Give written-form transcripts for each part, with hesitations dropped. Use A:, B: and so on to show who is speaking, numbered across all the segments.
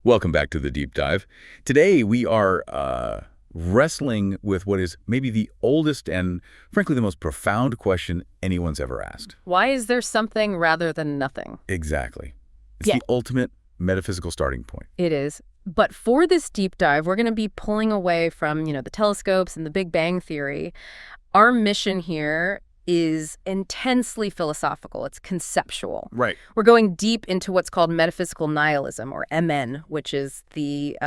A: Welcome back to the Deep Dive. Today we are wrestling with what is maybe the oldest and, frankly, the most profound question anyone's ever asked.
B: Why is there something rather than nothing?
A: Exactly. It's the ultimate metaphysical starting point.
B: It is. But for this deep dive, we're going to be pulling away from, the telescopes and the Big Bang Theory. Our mission here is intensely philosophical. It's conceptual.
A: Right.
B: We're going deep into what's called metaphysical nihilism, or MN, which is the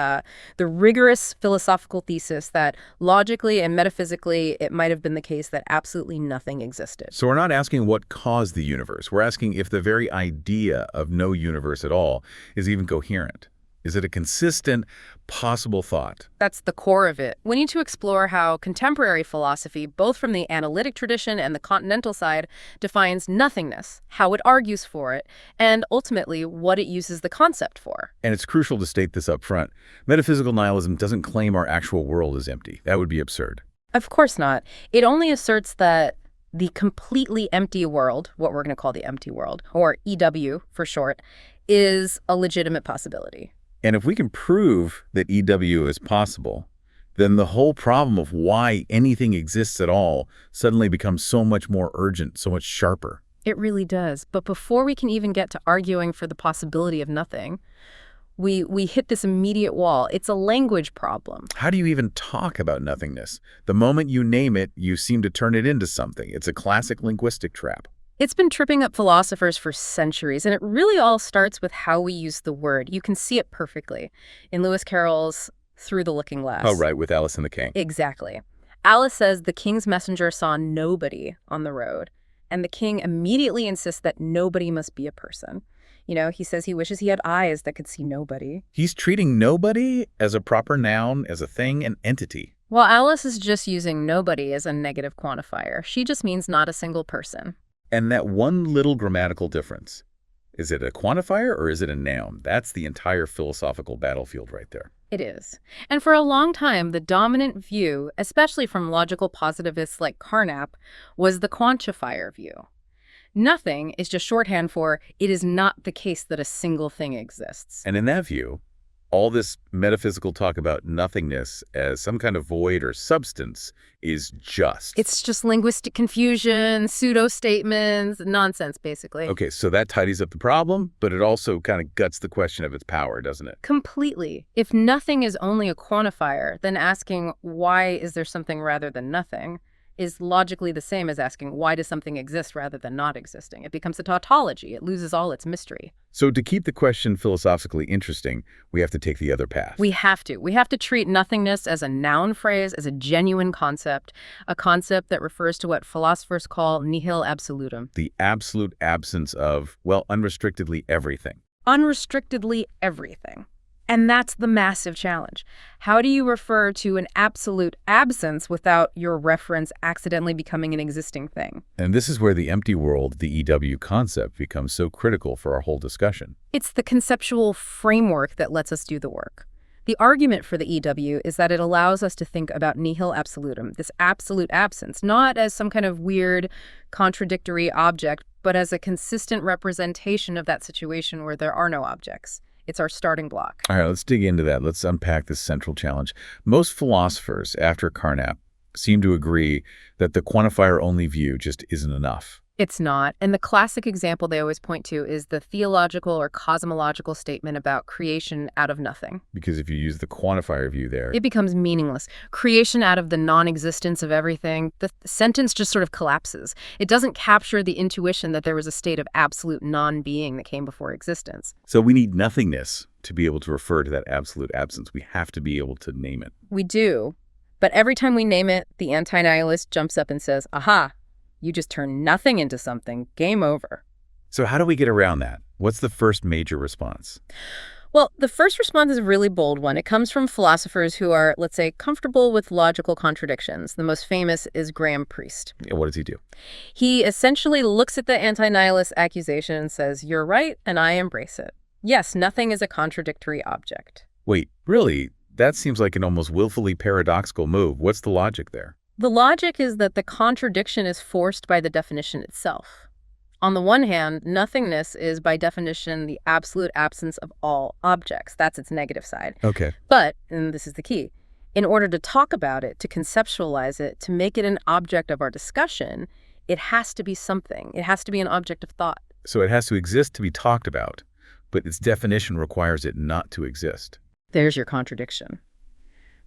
B: rigorous philosophical thesis that logically and metaphysically it might have been the case that absolutely nothing existed.
A: So we're not asking what caused the universe. We're asking if the very idea of no universe at all is even coherent. Is it a consistent, possible thought?
B: That's the core of it. We need to explore how contemporary philosophy, both from the analytic tradition and the Continental side, defines nothingness, how it argues for it, and ultimately what it uses the concept for.
A: And it's crucial to state this up front. Metaphysical nihilism doesn't claim our actual world is empty. That would be absurd.
B: Of course not. It only asserts that the completely empty world, what we're going to call the empty world, or EW for short, is a legitimate possibility.
A: And if we can prove that EW is possible, then the whole problem of why anything exists at all suddenly becomes so much more urgent, so much sharper.
B: It really does. But before we can even get to arguing for the possibility of nothing, we hit this immediate wall. It's a language problem.
A: How do you even talk about nothingness? The moment you name it, you seem to turn it into something. It's a classic linguistic trap.
B: It's been tripping up philosophers for centuries, and it really all starts with how we use the word. You can see it perfectly in Lewis Carroll's Through the Looking Glass.
A: Oh, right, with Alice and the King.
B: Exactly. Alice says the king's messenger saw nobody on the road, and the king immediately insists that nobody must be a person. He says he wishes he had eyes that could see nobody.
A: He's treating nobody as a proper noun, as a thing, an entity.
B: Well, Alice is just using nobody as a negative quantifier. She just means not a single person.
A: And that one little grammatical difference, is it a quantifier or is it a noun? That's the entire philosophical battlefield right there.
B: It is. And for a long time, the dominant view, especially from logical positivists like Carnap, was the quantifier view. Nothing is just shorthand for it is not the case that a single thing exists.
A: And in that view, all this metaphysical talk about nothingness as some kind of void or substance is just.
B: It's just linguistic confusion, pseudo-statements, nonsense, basically.
A: Okay, so that tidies up the problem, but it also kind of guts the question of its power, doesn't it?
B: Completely. If nothing is only a quantifier, then asking why is there something rather than nothing is logically the same as asking why does something exist rather than not existing. It becomes a tautology. It loses all its mystery.
A: So to keep the question philosophically interesting, we have to take the other path.
B: We have to. We have to treat nothingness as a noun phrase, as a genuine concept, a concept that refers to what philosophers call nihil absolutum.
A: The absolute absence of, well, unrestrictedly everything.
B: Unrestrictedly everything. And that's the massive challenge. How do you refer to an absolute absence without your reference accidentally becoming an existing thing?
A: And this is where the empty world, the EW concept, becomes so critical for our whole discussion.
B: It's the conceptual framework that lets us do the work. The argument for the EW is that it allows us to think about nihil absolutum, this absolute absence, not as some kind of weird, contradictory object, but as a consistent representation of that situation where there are no objects. It's our starting block.
A: All right, let's dig into that. Let's unpack this central challenge. Most philosophers, after Carnap, seem to agree that the quantifier-only view just isn't enough.
B: It's not. And the classic example they always point to is the theological or cosmological statement about creation out of nothing.
A: Because if you use the quantifier view there,
B: it becomes meaningless. Creation out of the non-existence of everything, the sentence just sort of collapses. It doesn't capture the intuition that there was a state of absolute non-being that came before existence.
A: So we need nothingness to be able to refer to that absolute absence. We have to be able to name it.
B: We do. But every time we name it, the anti-nihilist jumps up and says, aha, you just turn nothing into something. Game over.
A: So how do we get around that? What's the first major response?
B: Well, the first response is a really bold one. It comes from philosophers who are, let's say, comfortable with logical contradictions. The most famous is Graham Priest.
A: What does he do?
B: He essentially looks at the anti-nihilist accusation and says, you're right, and I embrace it. Yes, nothing is a contradictory object.
A: Wait, really? That seems like an almost willfully paradoxical move. What's the logic there?
B: The logic is that the contradiction is forced by the definition itself. On the one hand, nothingness is by definition the absolute absence of all objects. That's its negative side.
A: Okay.
B: But, and this is the key, in order to talk about it, to conceptualize it, to make it an object of our discussion, it has to be something. It has to be an object of thought.
A: So it has to exist to be talked about, but its definition requires it not to exist.
B: There's your contradiction.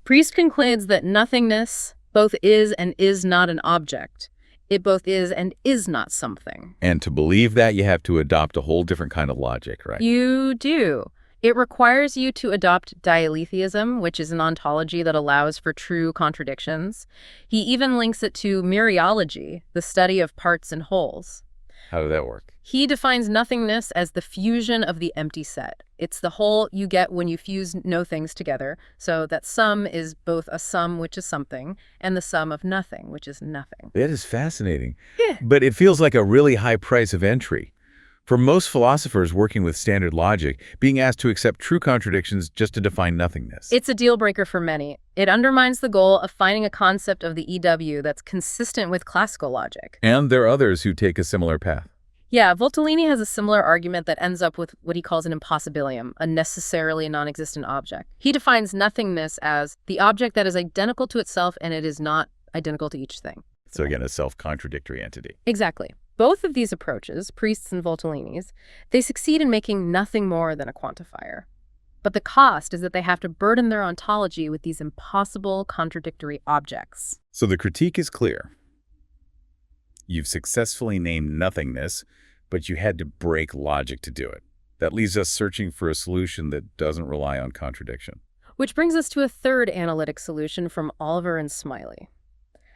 B: Priest concludes that nothingness both is and is not an object. It both is and is not something.
A: And to believe that, you have to adopt a whole different kind of logic, right?
B: You do. It requires you to adopt dialetheism, which is an ontology that allows for true contradictions. He even links it to mereology, the study of parts and wholes.
A: How did that work?
B: He defines nothingness as the fusion of the empty set. It's the whole you get when you fuse no things together, so that sum is both a sum, which is something, and the sum of nothing, which is nothing.
A: That is fascinating.
B: Yeah.
A: But it feels like a really high price of entry. For most philosophers working with standard logic, being asked to accept true contradictions just to define nothingness.
B: It's a deal breaker for many. It undermines the goal of finding a concept of the EW that's consistent with classical logic.
A: And there are others who take a similar path.
B: Yeah, Voltolini has a similar argument that ends up with what he calls an impossibilium, a necessarily non-existent object. He defines nothingness as the object that is identical to itself and it is not identical to each thing.
A: So again, a self-contradictory entity.
B: Exactly. Both of these approaches, Priest's and Voltolini's, they succeed in making nothing more than a quantifier. But the cost is that they have to burden their ontology with these impossible contradictory objects.
A: So the critique is clear. You've successfully named nothingness, but you had to break logic to do it. That leaves us searching for a solution that doesn't rely on contradiction.
B: Which brings us to a third analytic solution from Oliver and Smiley.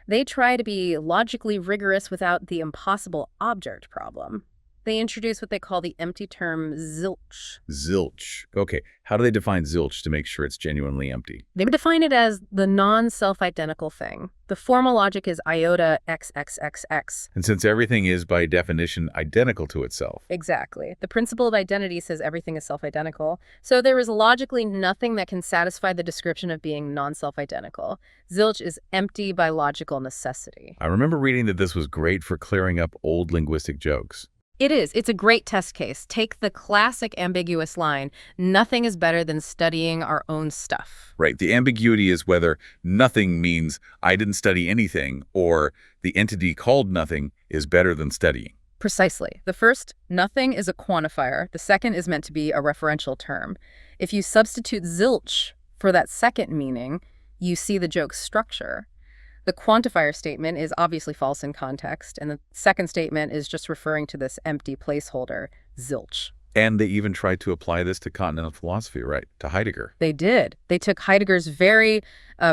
B: They try to be logically rigorous without the impossible object problem. They introduce what they call the empty term zilch.
A: Zilch. Okay, how do they define zilch to make sure it's genuinely empty?
B: They define it as the non-self-identical thing. The formal logic is iota xxxx.
A: And since everything is by definition identical to itself.
B: Exactly. The principle of identity says everything is self-identical. So there is logically nothing that can satisfy the description of being non-self-identical. Zilch is empty by logical necessity.
A: I remember reading that this was great for clearing up old linguistic jokes.
B: It is. It's a great test case. Take the classic ambiguous line, nothing is better than studying our own stuff.
A: Right. The ambiguity is whether nothing means I didn't study anything or the entity called nothing is better than studying.
B: Precisely. The first, nothing, is a quantifier. The second is meant to be a referential term. If you substitute zilch for that second meaning, you see the joke's structure. The quantifier statement is obviously false in context, and the second statement is just referring to this empty placeholder, zilch.
A: And they even tried to apply this to Continental philosophy, right? To Heidegger.
B: They did. They took Heidegger's very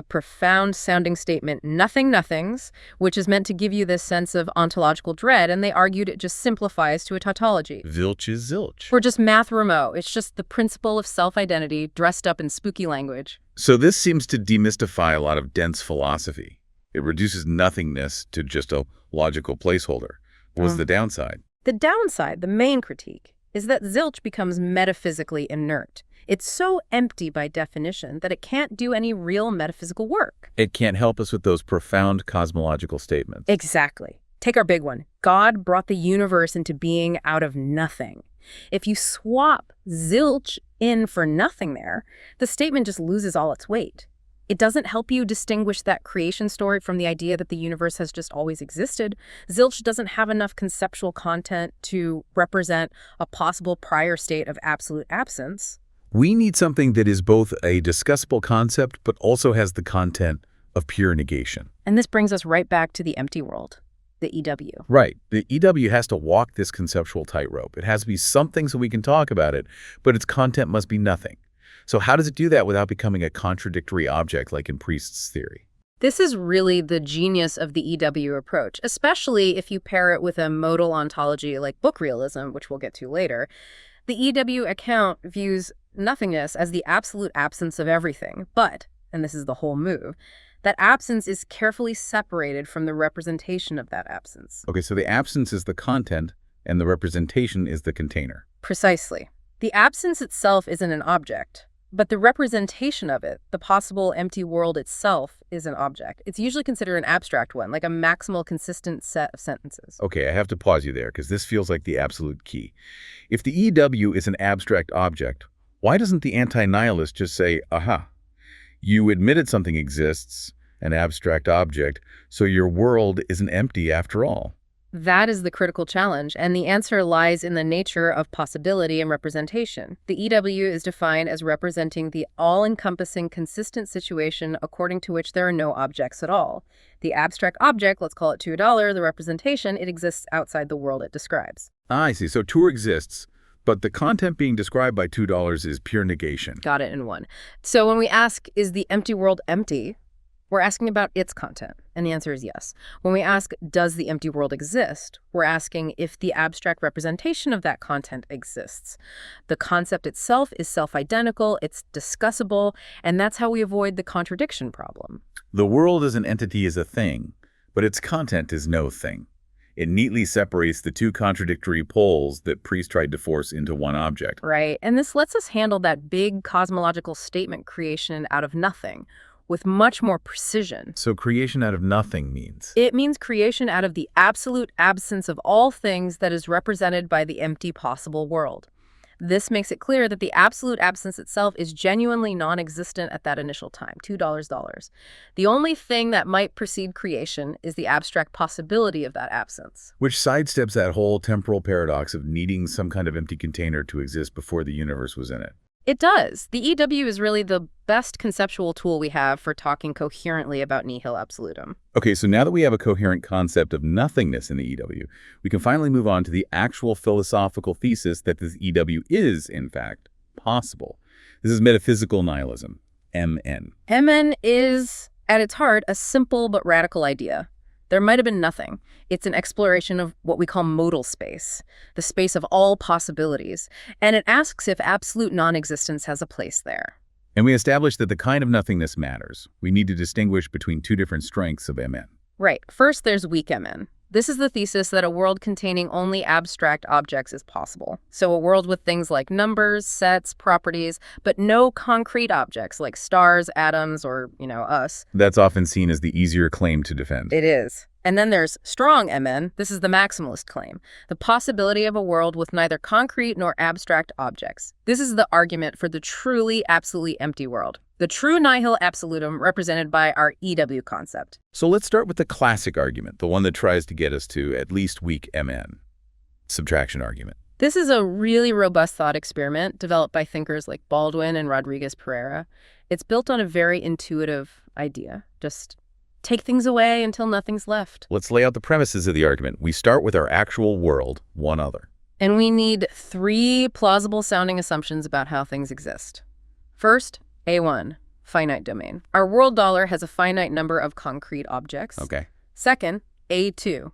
B: profound-sounding statement, nothing nothings, which is meant to give you this sense of ontological dread, and they argued it just simplifies to a tautology.
A: Zilch is zilch.
B: Or just math Rameau. It's just the principle of self-identity dressed up in spooky language.
A: So this seems to demystify a lot of dense philosophy. It reduces nothingness to just a logical placeholder. What was the downside?
B: The downside, the main critique, is that zilch becomes metaphysically inert. It's so empty by definition that it can't do any real metaphysical work.
A: It can't help us with those profound cosmological statements.
B: Exactly. Take our big one. God brought the universe into being out of nothing. If you swap zilch in for nothing there, the statement just loses all its weight. It doesn't help you distinguish that creation story from the idea that the universe has just always existed. Zilch doesn't have enough conceptual content to represent a possible prior state of absolute absence.
A: We need something that is both a discussable concept, but also has the content of pure negation.
B: And this brings us right back to the empty world, the EW.
A: Right. The EW has to walk this conceptual tightrope. It has to be something so we can talk about it, but its content must be nothing. So how does it do that without becoming a contradictory object like in Priest's theory?
B: This is really the genius of the EW approach, especially if you pair it with a modal ontology like book realism, which we'll get to later. The EW account views nothingness as the absolute absence of everything, but, and this is the whole move, that absence is carefully separated from the representation of that absence.
A: Okay, so the absence is the content and the representation is the container.
B: Precisely. The absence itself isn't an object. But the representation of it, the possible empty world itself, is an object. It's usually considered an abstract one, like a maximal consistent set of sentences.
A: Okay, I have to pause you there because this feels like the absolute key. If the EW is an abstract object, why doesn't the anti-nihilist just say, aha, you admitted something exists, an abstract object, so your world isn't empty after all?
B: That is the critical challenge, and the answer lies in the nature of possibility and representation. The EW is defined as representing the all-encompassing consistent situation according to which there are no objects at all. The abstract object, let's call it $2, the representation, it exists outside the world it describes.
A: I see. So tour exists, but the content being described by $2 is pure negation.
B: Got it in one. So when we ask, is the empty world empty? We're asking about its content, and the answer is yes. When we ask, does the empty world exist? We're asking if the abstract representation of that content exists. The concept itself is self-identical, it's discussable, and that's how we avoid the contradiction problem.
A: The world as an entity is a thing, but its content is no thing. It neatly separates the two contradictory poles that Priest tried to force into one object.
B: Right, and this lets us handle that big cosmological statement creation out of nothing with much more precision.
A: So creation out of nothing means?
B: It means creation out of the absolute absence of all things that is represented by the empty possible world. This makes it clear that the absolute absence itself is genuinely non-existent at that initial time, $2. The only thing that might precede creation is the abstract possibility of that absence.
A: Which sidesteps that whole temporal paradox of needing some kind of empty container to exist before the universe was in it.
B: It does. The EW is really the best conceptual tool we have for talking coherently about nihil absolutum.
A: Okay, so now that we have a coherent concept of nothingness in the EW, we can finally move on to the actual philosophical thesis that this EW is, in fact, possible. This is metaphysical nihilism, MN.
B: MN is, at its heart, a simple but radical idea. There might have been nothing. It's an exploration of what we call modal space, the space of all possibilities, and it asks if absolute non-existence has a place there.
A: And we established that the kind of nothingness matters. We need to distinguish between two different strengths of MN.
B: Right. First, there's weak MN. This is the thesis that a world containing only abstract objects is possible. So a world with things like numbers, sets, properties, but no concrete objects like stars, atoms, or, us.
A: That's often seen as the easier claim to defend.
B: It is. And then there's strong MN. This is the maximalist claim, the possibility of a world with neither concrete nor abstract objects. This is the argument for the truly, absolutely empty world, the true nihil absolutum represented by our EW concept.
A: So let's start with the classic argument, the one that tries to get us to at least weak MN, subtraction argument.
B: This is a really robust thought experiment developed by thinkers like Baldwin and Rodriguez Pereira. It's built on a very intuitive idea, just take things away until nothing's left.
A: Let's lay out the premises of the argument. We start with our actual world, one other.
B: And we need 3 plausible-sounding assumptions about how things exist. First, A1, finite domain. Our world dollar has a finite number of concrete objects.
A: Okay.
B: Second, A2,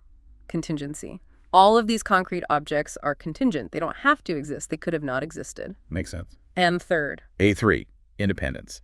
B: contingency. All of these concrete objects are contingent. They don't have to exist. They could have not existed.
A: Makes sense.
B: And third,
A: A3, independence.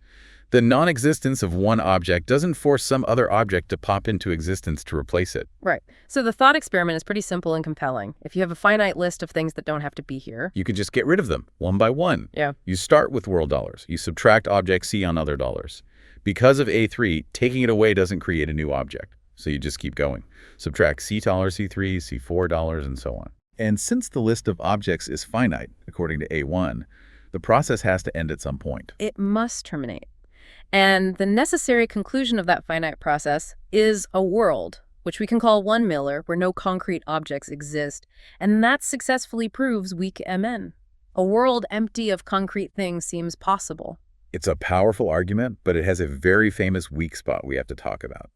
A: The non-existence of one object doesn't force some other object to pop into existence to replace it.
B: right. So the thought experiment is pretty simple and compelling. If you have a finite list of things that don't have to be here,
A: You can just get rid of them, one by one.
B: Yeah.
A: You start with world dollars. You subtract object C on other dollars. Because of A3, taking it away doesn't create a new object. So you just keep going. Subtract C dollars, C3, C4 dollars, and so on. And since the list of objects is finite, according to A1, the process has to end at some point.
B: it must terminate. And the necessary conclusion of that finite process is a world, which we can call one Miller, where no concrete objects exist. And that successfully proves weak MN. A world empty of concrete things seems possible.
A: It's a powerful argument, but it has a very famous weak spot we have to talk about.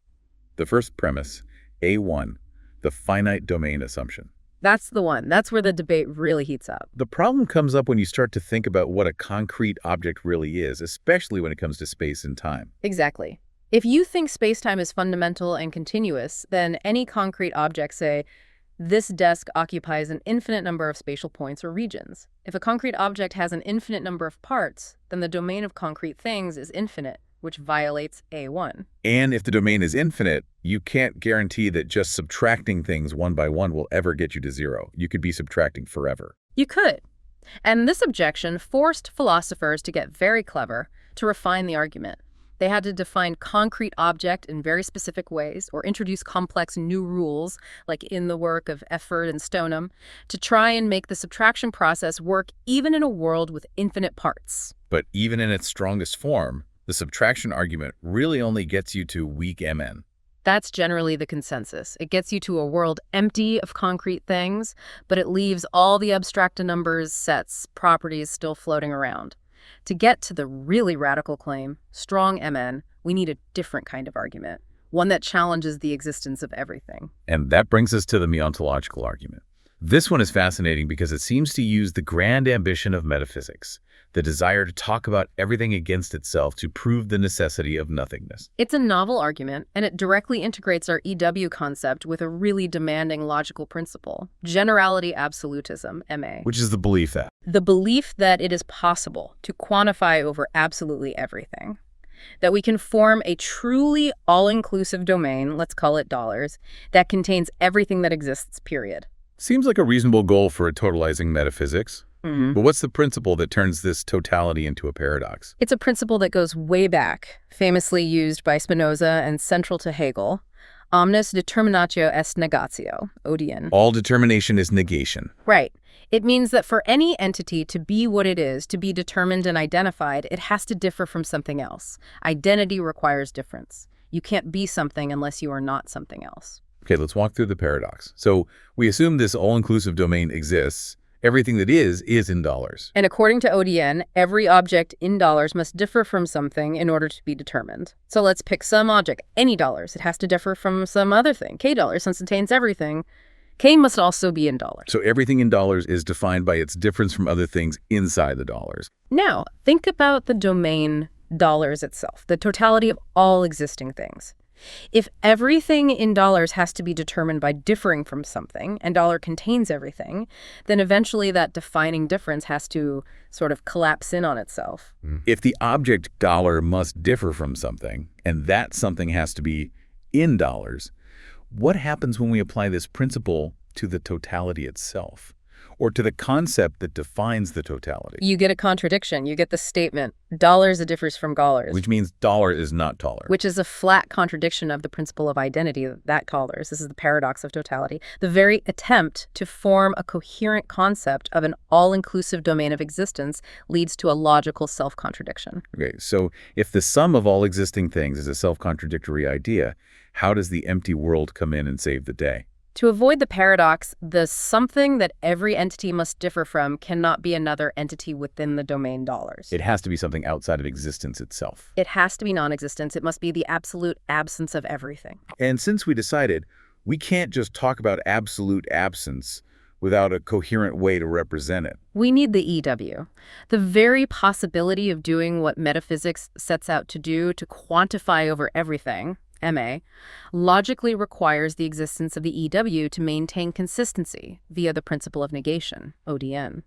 A: The first premise, A1, the finite domain assumption.
B: That's the one. That's where the debate really heats up.
A: The problem comes up when you start to think about what a concrete object really is, especially when it comes to space and time.
B: Exactly. If you think space-time is fundamental and continuous, then any concrete object, say, this desk occupies an infinite number of spatial points or regions. If a concrete object has an infinite number of parts, then the domain of concrete things is infinite, which violates A1.
A: And if the domain is infinite, you can't guarantee that just subtracting things one by one will ever get you to zero. You could be subtracting forever.
B: You could. And this objection forced philosophers to get very clever to refine the argument. They had to define concrete object in very specific ways or introduce complex new rules, like in the work of Efford and Stoneham, to try and make the subtraction process work even in a world with infinite parts.
A: But even in its strongest form, the subtraction argument really only gets you to weak MN.
B: That's generally the consensus. It gets you to a world empty of concrete things, but it leaves all the abstract numbers, sets, properties still floating around. To get to the really radical claim, strong MN, we need a different kind of argument, one that challenges the existence of everything.
A: And that brings us to the meontological argument. This one is fascinating because it seems to use the grand ambition of metaphysics, the desire to talk about everything against itself to prove the necessity of nothingness.
B: It's a novel argument, and it directly integrates our EW concept with a really demanding logical principle, generality absolutism, MA.
A: Which is the belief
B: that it is possible to quantify over absolutely everything. That we can form a truly all-inclusive domain, let's call it dollars, that contains everything that exists, period.
A: Seems like a reasonable goal for a totalizing metaphysics.
B: Mm-hmm.
A: But what's the principle that turns this totality into a paradox?
B: It's a principle that goes way back, famously used by Spinoza and central to Hegel. Omnis determinatio est negatio, ODN.
A: All determination is negation.
B: Right. It means that for any entity to be what it is, to be determined and identified, it has to differ from something else. Identity requires difference. You can't be something unless you are not something else.
A: Okay, let's walk through the paradox. So we assume this all-inclusive domain exists. Everything that is in dollars.
B: And according to ODN, every object in dollars must differ from something in order to be determined. So let's pick some object, any dollars. It has to differ from some other thing, K dollars, since it contains everything. K must also be in dollars.
A: So everything in dollars is defined by its difference from other things inside the dollars.
B: Now, think about the domain dollars itself, the totality of all existing things. If everything in dollars has to be determined by differing from something, and dollar contains everything, then eventually that defining difference has to sort of collapse in on itself.
A: If the object dollar must differ from something, and that something has to be in dollars, what happens when we apply this principle to the totality itself? Or to the concept that defines the totality?
B: You get a contradiction. You get the statement, dollars differs from dollars.
A: Which means dollar is not taller.
B: Which is a flat contradiction of the principle of identity, that dollars. This is the paradox of totality. The very attempt to form a coherent concept of an all-inclusive domain of existence leads to a logical self-contradiction.
A: Okay, so if the sum of all existing things is a self-contradictory idea, how does the empty world come in and save the day?
B: To avoid the paradox, the something that every entity must differ from cannot be another entity within the domain dollars.
A: It has to be something outside of existence itself.
B: It has to be non-existence. It must be the absolute absence of everything.
A: And since we decided we can't just talk about absolute absence without a coherent way to represent it,
B: we need the EW. The very possibility of doing what metaphysics sets out to do, to quantify over everything, MA, logically requires the existence of the EW to maintain consistency via the principle of negation, ODN.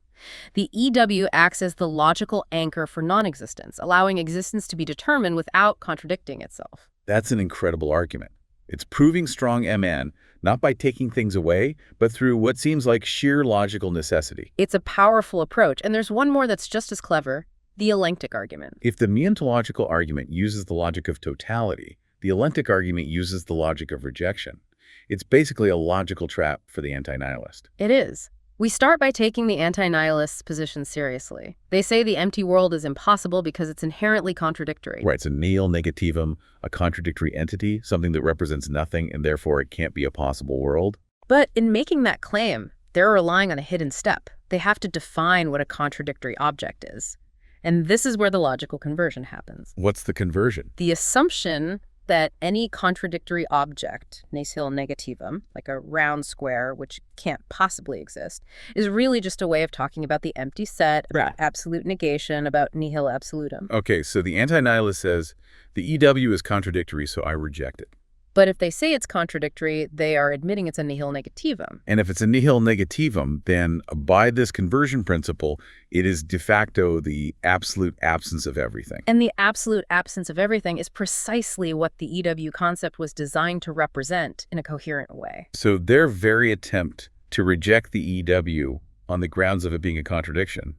B: The EW acts as the logical anchor for non-existence, allowing existence to be determined without contradicting itself.
A: That's an incredible argument. It's proving strong MN, not by taking things away, but through what seems like sheer logical necessity.
B: It's a powerful approach, and there's one more that's just as clever, the elentic argument.
A: If the meontological argument uses the logic of totality, the elentic argument uses the logic of rejection. It's basically a logical trap for the anti-nihilist.
B: It is. We start by taking the anti-nihilist's position seriously. They say the empty world is impossible because it's inherently contradictory.
A: Right, it's a nihil negativum, a contradictory entity, something that represents nothing, and therefore it can't be a possible world.
B: But in making that claim, they're relying on a hidden step. They have to define what a contradictory object is. And this is where the logical conversion happens.
A: What's the conversion?
B: The assumption that any contradictory object, nihil negativum, like a round square which can't possibly exist, is really just a way of talking about the empty set, about absolute negation, about nihil absolutum.
A: Okay, so the anti-nihilist says, the EW is contradictory, so I reject it.
B: But if they say it's contradictory, they are admitting it's a nihil negativum.
A: And if it's a nihil negativum, then by this conversion principle, it is de facto the absolute absence of everything.
B: And the absolute absence of everything is precisely what the EW concept was designed to represent in a coherent way.
A: So their very attempt to reject the EW on the grounds of it being a contradiction,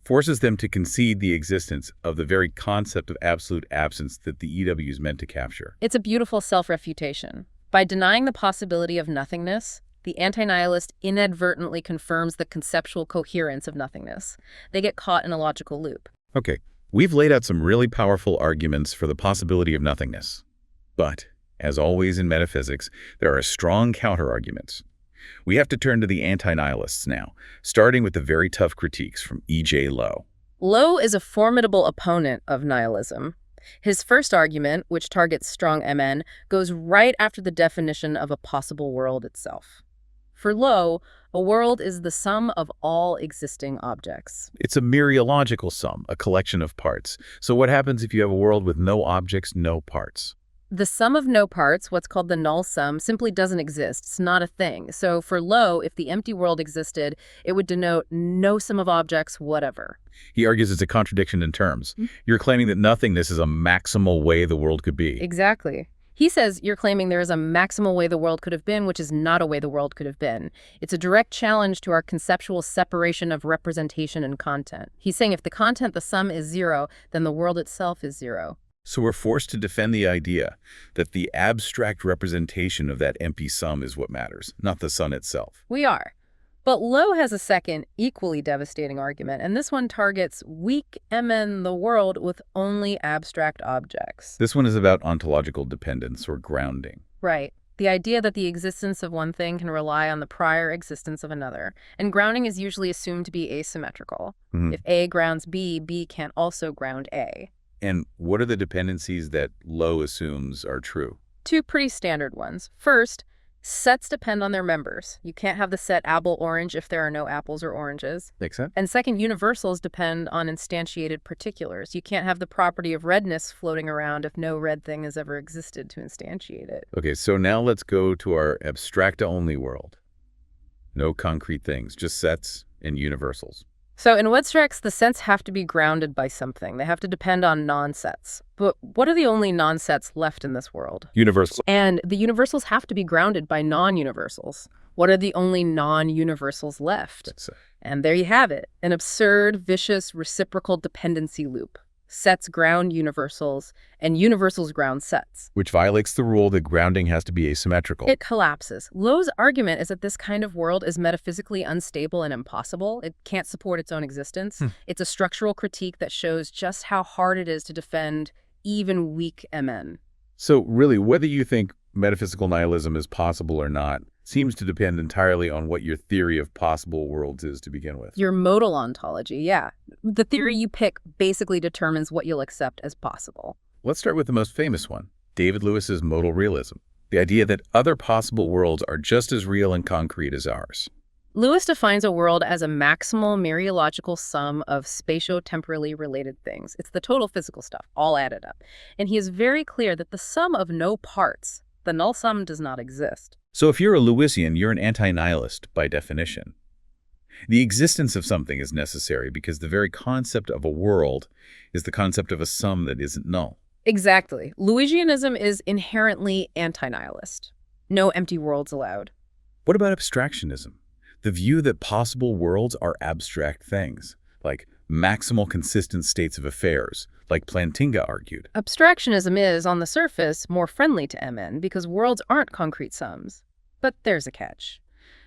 A: forces them to concede the existence of the very concept of absolute absence that the EW is meant to capture.
B: It's a beautiful self-refutation. By denying the possibility of nothingness, the anti-nihilist inadvertently confirms the conceptual coherence of nothingness. They get caught in a logical loop.
A: Okay, we've laid out some really powerful arguments for the possibility of nothingness. But, as always in metaphysics, there are strong counter-arguments. We have to turn to the anti-nihilists now, starting with the very tough critiques from E.J. Lowe.
B: Lowe is a formidable opponent of nihilism. His first argument, which targets strong MN, goes right after the definition of a possible world itself. For Lowe, a world is the sum of all existing objects.
A: It's a mereological sum, a collection of parts. So what happens if you have a world with no objects, no parts?
B: The sum of no parts, what's called the null sum, simply doesn't exist. It's not a thing. So for Lowe, if the empty world existed, it would denote no sum of objects, whatever.
A: He argues it's a contradiction in terms. You're claiming that nothingness is a maximal way the world could be.
B: Exactly. He says you're claiming there is a maximal way the world could have been, which is not a way the world could have been. It's a direct challenge to our conceptual separation of representation and content. He's saying if the content, the sum, is zero, then the world itself is zero.
A: So we're forced to defend the idea that the abstract representation of that empty sum is what matters, not the sun itself.
B: We are. But Lowe has a second, equally devastating argument, and this one targets weak MN the world with only abstract objects.
A: This one is about ontological dependence or grounding.
B: Right. The idea that the existence of one thing can rely on the prior existence of another. And grounding is usually assumed to be asymmetrical. If A grounds B, B can't also ground A.
A: And what are the dependencies that Lowe assumes are true?
B: Two pretty standard ones. First, sets depend on their members. You can't have the set apple-orange if there are no apples or oranges.
A: Makes sense.
B: And second, universals depend on instantiated particulars. You can't have the property of redness floating around if no red thing has ever existed to instantiate it.
A: Okay, so now let's go to our abstracta-only world. No concrete things, just sets and universals.
B: So in abstracts, the sets have to be grounded by something. They have to depend on non-sets. But what are the only non-sets left in this world?
A: Universal.
B: And the universals have to be grounded by non-universals. What are the only non-universals left? And there you have it, an absurd, vicious, reciprocal dependency loop. Sets ground universals, and universals ground sets.
A: Which violates the rule that grounding has to be asymmetrical.
B: It collapses. Lowe's argument is that this kind of world is metaphysically unstable and impossible. It can't support its own existence. It's a structural critique that shows just how hard it is to defend even weak MN.
A: So really, whether you think metaphysical nihilism is possible or not seems to depend entirely on what your theory of possible worlds is to begin with.
B: Your modal ontology, yeah. The theory you pick basically determines what you'll accept as possible.
A: Let's start with the most famous one, David Lewis's modal realism. The idea that other possible worlds are just as real and concrete as ours.
B: Lewis defines a world as a maximal mereological sum of spatio-temporally related things. It's the total physical stuff, all added up. And he is very clear that the sum of no parts, the null sum, does not exist.
A: So if you're a Lewisian, you're an anti-nihilist by definition. The existence of something is necessary because the very concept of a world is the concept of a sum that isn't null.
B: Exactly. Lewisianism is inherently anti-nihilist. No empty worlds allowed.
A: What about abstractionism? The view that possible worlds are abstract things, like maximal consistent states of affairs, like Plantinga argued.
B: Abstractionism is, on the surface, more friendly to MN because worlds aren't concrete sums. But there's a catch.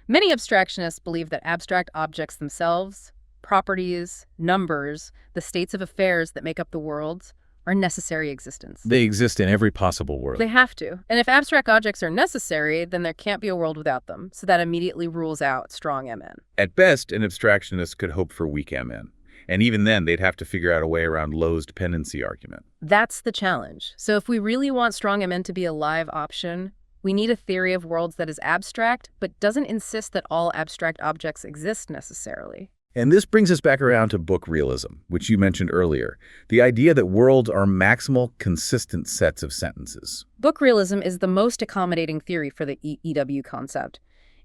B: Many abstractionists believe that abstract objects themselves, properties, numbers, the states of affairs that make up the worlds, are necessary existence.
A: They exist in every possible world.
B: They have to. And if abstract objects are necessary, then there can't be a world without them. So that immediately rules out strong MN.
A: At best, an abstractionist could hope for weak MN. And even then, they'd have to figure out a way around Lowe's dependency argument.
B: That's the challenge. So if we really want strong MN to be a live option, we need a theory of worlds that is abstract, but doesn't insist that all abstract objects exist necessarily.
A: And this brings us back around to book realism, which you mentioned earlier. The idea that worlds are maximal, consistent sets of sentences.
B: Book realism is the most accommodating theory for the EW concept.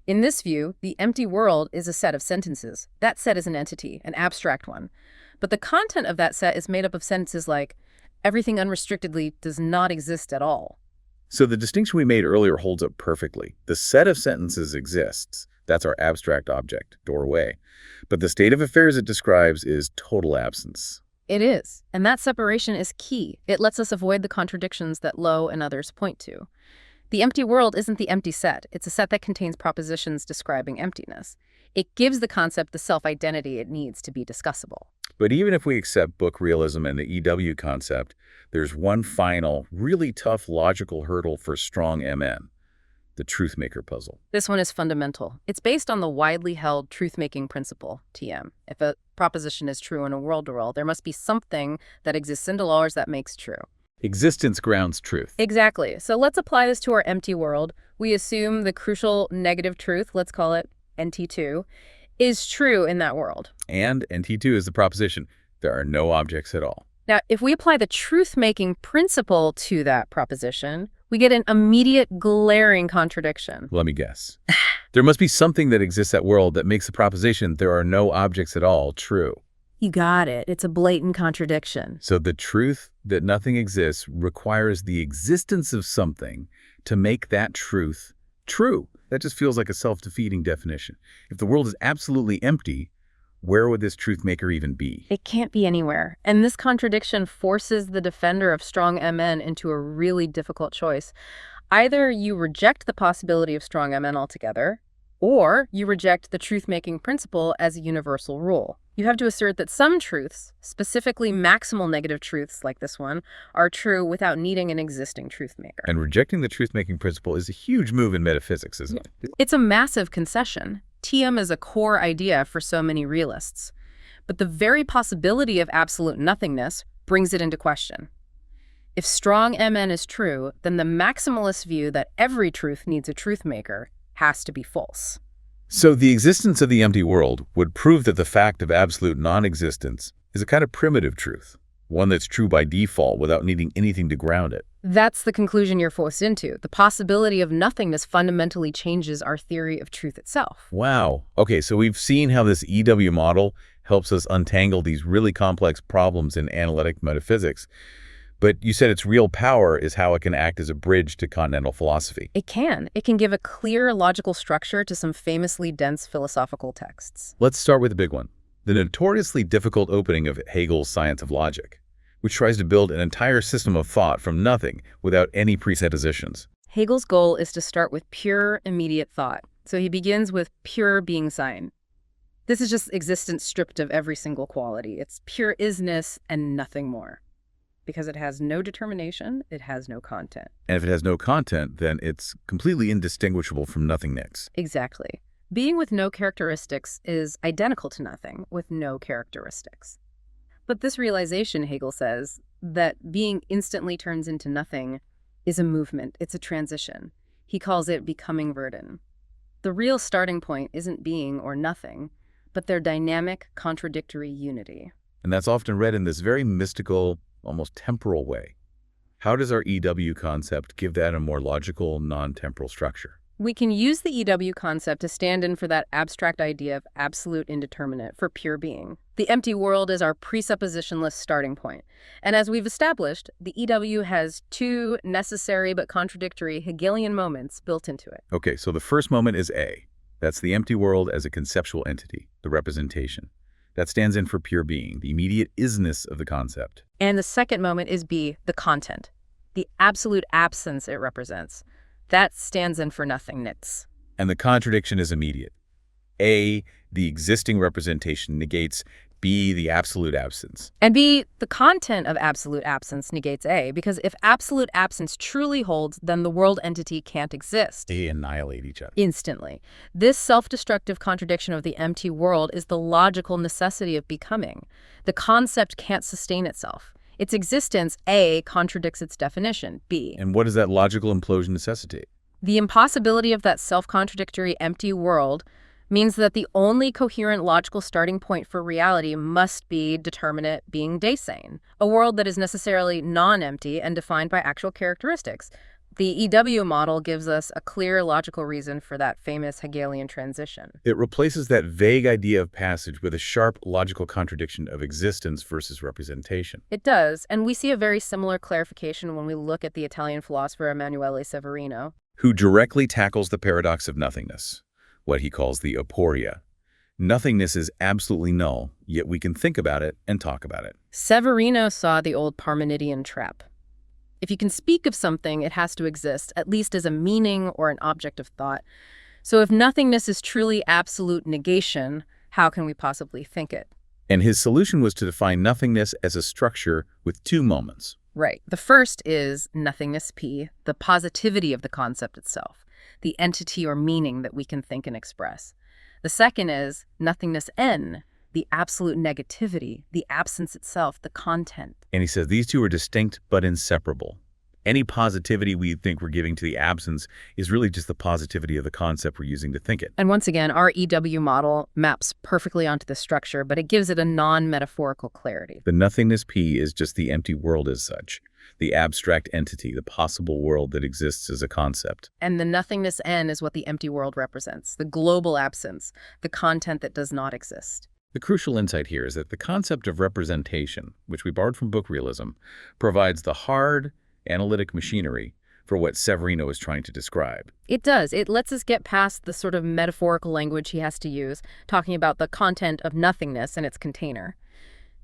B: In this view, the empty world is a set of sentences. That set is an entity, an abstract one. But the content of that set is made up of sentences like, everything unrestrictedly does not exist at all.
A: So the distinction we made earlier holds up perfectly. The set of sentences exists. That's our abstract object, doorway. But the state of affairs it describes is total absence.
B: It is, and that separation is key. It lets us avoid the contradictions that Lowe and others point to. The empty world isn't the empty set. It's a set that contains propositions describing emptiness. It gives the concept the self-identity it needs to be discussable.
A: But even if we accept book realism and the EW concept, there's one final, really tough logical hurdle for strong MN, the truth-maker puzzle.
B: This one is fundamental. It's based on the widely held truth-making principle, TM. If a proposition is true in a world, there must be something that exists in dollars that makes true.
A: Existence grounds truth.
B: Exactly. So let's apply this to our empty world. We assume the crucial negative truth, let's call it NT2, is true in that world.
A: And NT2 is the proposition. There are no objects at all.
B: Now, if we apply the truth-making principle to that proposition, we get an immediate, glaring contradiction.
A: Let me guess. There must be something that exists at world that makes the proposition there are no objects at all true.
B: You got it. It's a blatant contradiction.
A: So the truth that nothing exists requires the existence of something to make that truth true. That just feels like a self-defeating definition. If the world is absolutely empty, where would this truth maker even be?
B: It can't be anywhere. And this contradiction forces the defender of strong MN into a really difficult choice. Either you reject the possibility of strong MN altogether, or you reject the truth-making principle as a universal rule. You have to assert that some truths, specifically maximal negative truths like this one, are true without needing an existing truth maker.
A: And rejecting the truth-making principle is a huge move in metaphysics, isn't it?
B: It's a massive concession. TM is a core idea for so many realists. But the very possibility of absolute nothingness brings it into question. If strong MN is true, then the maximalist view that every truth needs a truth maker has to be false.
A: So the existence of the empty world would prove that the fact of absolute non-existence is a kind of primitive truth, one that's true by default without needing anything to ground it.
B: That's the conclusion you're forced into. The possibility of nothingness fundamentally changes our theory of truth itself.
A: Wow. Okay, so we've seen how this EW model helps us untangle these really complex problems in analytic metaphysics. But you said its real power is how it can act as a bridge to Continental philosophy.
B: It can. It can give a clear logical structure to some famously dense philosophical texts.
A: Let's start with the big one, the notoriously difficult opening of Hegel's Science of Logic, which tries to build an entire system of thought from nothing without any presuppositions.
B: Hegel's goal is to start with pure, immediate thought. So he begins with pure being sign. This is just existence stripped of every single quality. It's pure isness and nothing more. Because it has no determination, it has no content.
A: And if it has no content, then it's completely indistinguishable from nothingness.
B: Exactly. Being with no characteristics is identical to nothing with no characteristics. But this realization, Hegel says, that being instantly turns into nothing is a movement. It's a transition. He calls it becoming verdant. The real starting point isn't being or nothing, but their dynamic, contradictory unity.
A: And that's often read in this very mystical, almost temporal way. How does our EW concept give that a more logical, non-temporal structure?
B: We can use the EW concept to stand in for that abstract idea of absolute indeterminate for pure being. The empty world is our presuppositionless starting point. And as we've established, the EW has two necessary but contradictory Hegelian moments built into it.
A: Okay, so the first moment is A. That's the empty world as a conceptual entity, the representation. That stands in for pure being, the immediate isness of the concept.
B: And the second moment is B, the content, the absolute absence it represents. That stands in for nothingness.
A: And the contradiction is immediate. A, the existing representation negates B, the absolute absence.
B: And B, the content of absolute absence negates A, because if absolute absence truly holds, then the world entity can't exist.
A: They annihilate each other.
B: Instantly. This self-destructive contradiction of the empty world is the logical necessity of becoming. The concept can't sustain itself. Its existence, A, contradicts its definition, B.
A: And what does that logical implosion necessitate?
B: The impossibility of that self-contradictory empty world means that the only coherent logical starting point for reality must be determinate being Dasein, a world that is necessarily non-empty and defined by actual characteristics. The EW model gives us a clear logical reason for that famous Hegelian transition.
A: It replaces that vague idea of passage with a sharp logical contradiction of existence versus representation.
B: It does, and we see a very similar clarification when we look at the Italian philosopher Emanuele Severino,
A: Who directly tackles the paradox of nothingness. what he calls the aporia. Nothingness is absolutely null, yet we can think about it and talk about it.
B: Severino saw the old Parmenidean trap. If you can speak of something, it has to exist, at least as a meaning or an object of thought. So if nothingness is truly absolute negation, how can we possibly think it?
A: And his solution was to define nothingness as a structure with two moments.
B: Right. The first is nothingness P, the positivity of the concept itself, the entity or meaning that we can think and express. The second is nothingness N, the absolute negativity, the absence itself, the content.
A: And he says these two are distinct but inseparable. Any positivity we think we're giving to the absence is really just the positivity of the concept we're using to think it.
B: And once again, our EW model maps perfectly onto the structure, but it gives it a non-metaphorical clarity.
A: The nothingness P is just the empty world as such, the abstract entity, the possible world that exists as a concept.
B: And the nothingness N is what the empty world represents, the global absence, the content that does not exist.
A: The crucial insight here is that the concept of representation, which we borrowed from book realism, provides the hard, analytic machinery for what Severino is trying to describe.
B: It does. It lets us get past the sort of metaphorical language he has to use, talking about the content of nothingness and its container.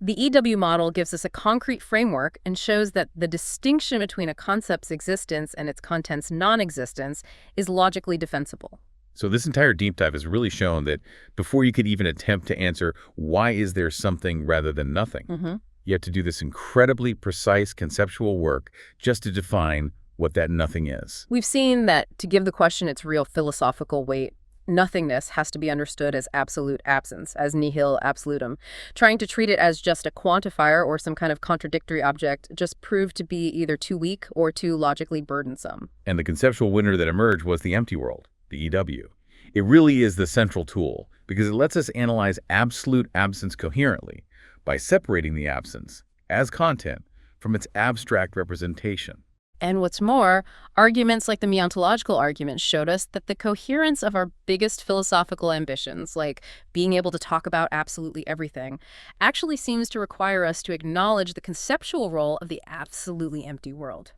B: The EW model gives us a concrete framework and shows that the distinction between a concept's existence and its content's non-existence is logically defensible.
A: So this entire deep dive has really shown that before you could even attempt to answer why is there something rather than nothing, you have to do this incredibly precise conceptual work just to define what that nothing is.
B: We've seen that to give the question its real philosophical weight, nothingness has to be understood as absolute absence, as nihil absolutum. Trying to treat it as just a quantifier or some kind of contradictory object just proved to be either too weak or too logically burdensome.
A: And the conceptual winner that emerged was the empty world, the EW. It really is the central tool because it lets us analyze absolute absence coherently by separating the absence, as content, from its abstract representation.
B: And what's more, arguments like the meontological argument showed us that the coherence of our biggest philosophical ambitions, like being able to talk about absolutely everything, actually seems to require us to acknowledge the conceptual role of the absolutely empty world.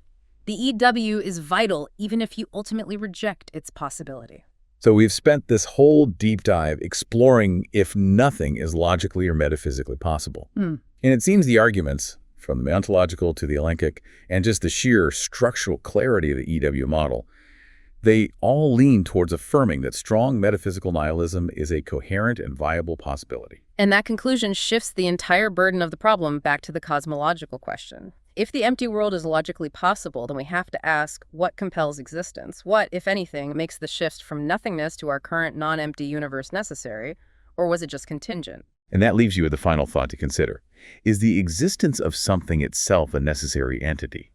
B: The EW is vital even if you ultimately reject its possibility.
A: So we've spent this whole deep dive exploring if nothing is logically or metaphysically possible. And it seems the arguments, from the ontological to the elenchic, and just the sheer structural clarity of the EW model, they all lean towards affirming that strong metaphysical nihilism is a coherent and viable possibility.
B: And that conclusion shifts the entire burden of the problem back to the cosmological question. If the empty world is logically possible, then we have to ask what compels existence? What, if anything, makes the shift from nothingness to our current non-empty universe necessary? Or was it just contingent?
A: And that leaves you with a final thought to consider. Is the existence of something itself a necessary entity?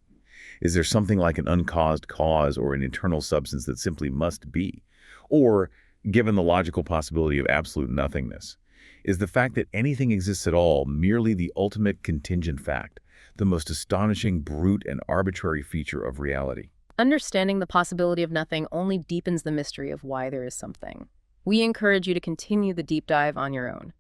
A: Is there something like an uncaused cause or an internal substance that simply must be? Or, given the logical possibility of absolute nothingness, is the fact that anything exists at all merely the ultimate contingent fact, the most astonishing, brute, and arbitrary feature of reality?
B: Understanding the possibility of nothing only deepens the mystery of why there is something. We encourage you to continue the deep dive on your own.